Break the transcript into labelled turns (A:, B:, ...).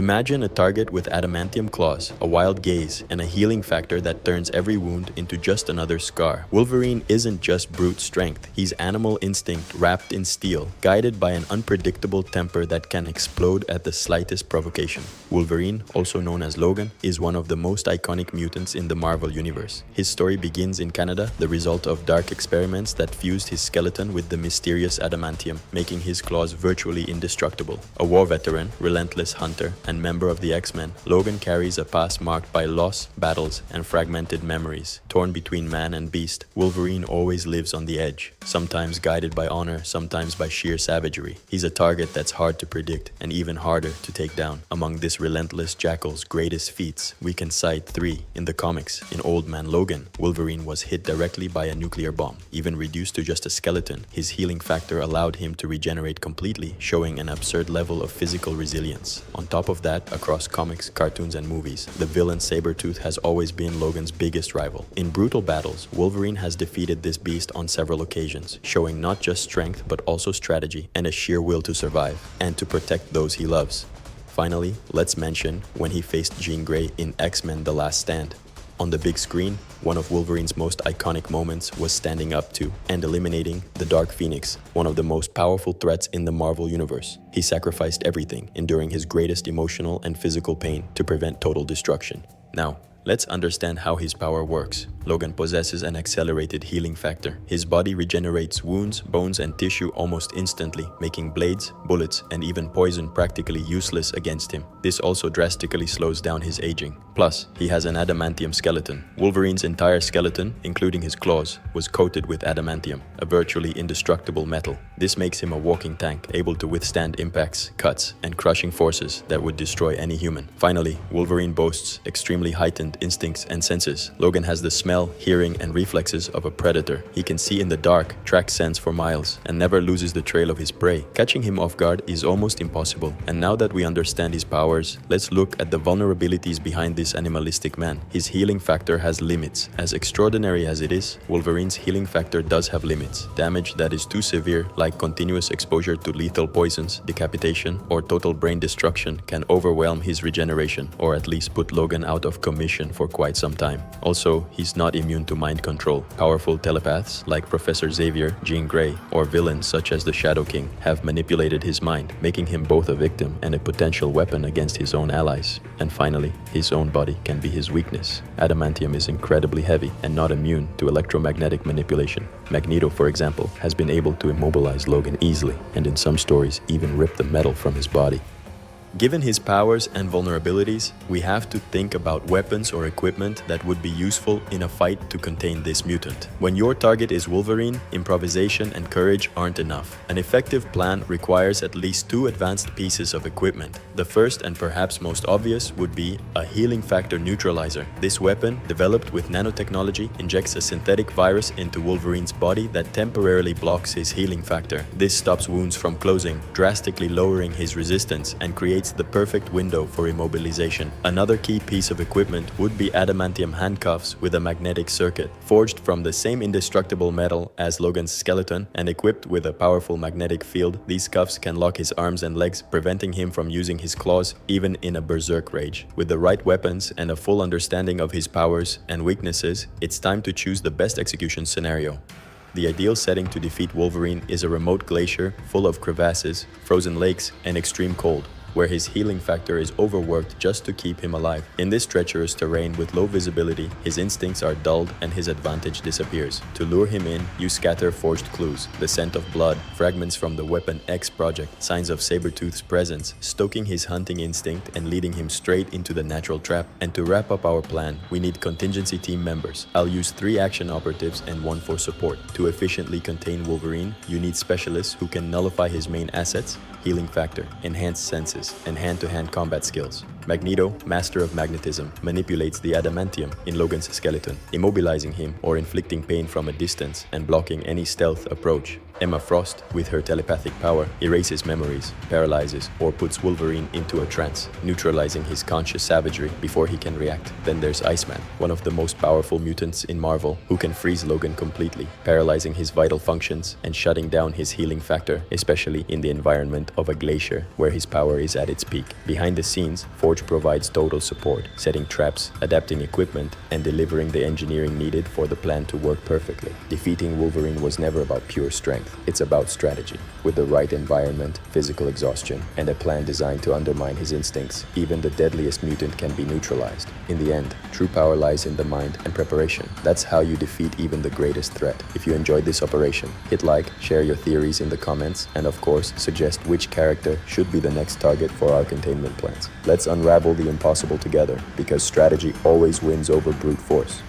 A: Imagine a target with adamantium claws, a wild gaze, and a healing factor that turns every wound into just another scar. Wolverine isn't just brute strength, he's animal instinct wrapped in steel, guided by an unpredictable temper that can explode at the slightest provocation. Wolverine, also known as Logan, is one of the most iconic mutants in the Marvel Universe. His story begins in Canada, the result of dark experiments that fused his skeleton with the mysterious adamantium, making his claws virtually indestructible. A war veteran, relentless hunter, and member of the X-Men, Logan carries a past marked by loss, battles, and fragmented memories. Torn between man and beast, Wolverine always lives on the edge, sometimes guided by honor, sometimes by sheer savagery. He's a target that's hard to predict and even harder to take down. Among this relentless jackal's greatest feats, we can cite three. In the comics, in Old Man Logan, Wolverine was hit directly by a nuclear bomb. Even reduced to just a skeleton, his healing factor allowed him to regenerate completely, showing an absurd level of physical resilience. On top of that, across comics, cartoons, and movies, the villain Sabretooth has always been Logan's biggest rival. In brutal battles, Wolverine has defeated this beast on several occasions, showing not just strength but also strategy and a sheer will to survive and to protect those he loves. Finally, let's mention when he faced Jean Grey in X-Men: The Last Stand. On the big screen, one of Wolverine's most iconic moments was standing up to and eliminating the Dark Phoenix, one of the most powerful threats in the Marvel Universe. He sacrificed everything, enduring his greatest emotional and physical pain to prevent total destruction. Now, let's understand how his power works. Logan possesses an accelerated healing factor. His body regenerates wounds, bones, and tissue almost instantly, making blades, bullets, and even poison practically useless against him. This also drastically slows down his aging. Plus, he has an adamantium skeleton. Wolverine's entire skeleton, including his claws, was coated with adamantium, a virtually indestructible metal. This makes him a walking tank, able to withstand impacts, cuts, and crushing forces that would destroy any human. Finally, Wolverine boasts extremely heightened instincts and senses. Logan has the smell, hearing, and reflexes of a predator. He can see in the dark, track scents for miles, and never loses the trail of his prey. Catching him off guard is almost impossible. And now that we understand his powers, let's look at the vulnerabilities behind this animalistic man. His healing factor has limits. As extraordinary as it is, Wolverine's healing factor does have limits. Damage that is too severe, like continuous exposure to lethal poisons, decapitation, or total brain destruction, can overwhelm his regeneration, or at least put Logan out of commission for quite some time. Also, he's not immune to mind control. Powerful telepaths like Professor Xavier, Jean Grey, or villains such as the Shadow King have manipulated his mind, making him both a victim and a potential weapon against his own allies. And finally, his own body can be his weakness. Adamantium is incredibly heavy and not immune to electromagnetic manipulation. Magneto, for example, has been able to immobilize Logan easily, and in some stories even rip the metal from his body. Given his powers and vulnerabilities, we have to think about weapons or equipment that would be useful in a fight to contain this mutant. When your target is Wolverine, improvisation and courage aren't enough. An effective plan requires at least two advanced pieces of equipment. The first and perhaps most obvious would be a healing factor neutralizer. This weapon, developed with nanotechnology, injects a synthetic virus into Wolverine's body that temporarily blocks his healing factor. This stops wounds from closing, drastically lowering his resistance and creates the perfect window for immobilization. Another key piece of equipment would be adamantium handcuffs with a magnetic circuit. Forged from the same indestructible metal as Logan's skeleton and equipped with a powerful magnetic field, these cuffs can lock his arms and legs, preventing him from using his claws even in a berserk rage. With the right weapons and a full understanding of his powers and weaknesses, it's time to choose the best execution scenario. The ideal setting to defeat Wolverine is a remote glacier full of crevasses, frozen lakes, and extreme cold, where his healing factor is overworked just to keep him alive. In this treacherous terrain with low visibility, his instincts are dulled and his advantage disappears. To lure him in, you scatter forged clues, the scent of blood, fragments from the Weapon X project, signs of Sabretooth's presence, stoking his hunting instinct and leading him straight into the natural trap. And to wrap up our plan, we need contingency team members. I'll use 3 action operatives and 1 for support. To efficiently contain Wolverine, you need specialists who can nullify his main assets, healing factor, enhanced senses, and hand-to-hand combat skills. Magneto, master of magnetism, manipulates the adamantium in Logan's skeleton, immobilizing him or inflicting pain from a distance and blocking any stealth approach. Emma Frost, with her telepathic power, erases memories, paralyzes, or puts Wolverine into a trance, neutralizing his conscious savagery before he can react. Then there's Iceman, one of the most powerful mutants in Marvel, who can freeze Logan completely, paralyzing his vital functions and shutting down his healing factor, especially in the environment of a glacier, where his power is at its peak. Behind the scenes, Forge provides total support, setting traps, adapting equipment, and delivering the engineering needed for the plan to work perfectly. Defeating Wolverine was never about pure strength. It's about strategy. With the right environment, physical exhaustion, and a plan designed to undermine his instincts, even the deadliest mutant can be neutralized. In the end, true power lies in the mind and preparation. That's how you defeat even the greatest threat. If you enjoyed this operation, hit like, share your theories in the comments, and of course, suggest which character should be the next target for our containment plans. Let's unravel the impossible together, because strategy always wins over brute force.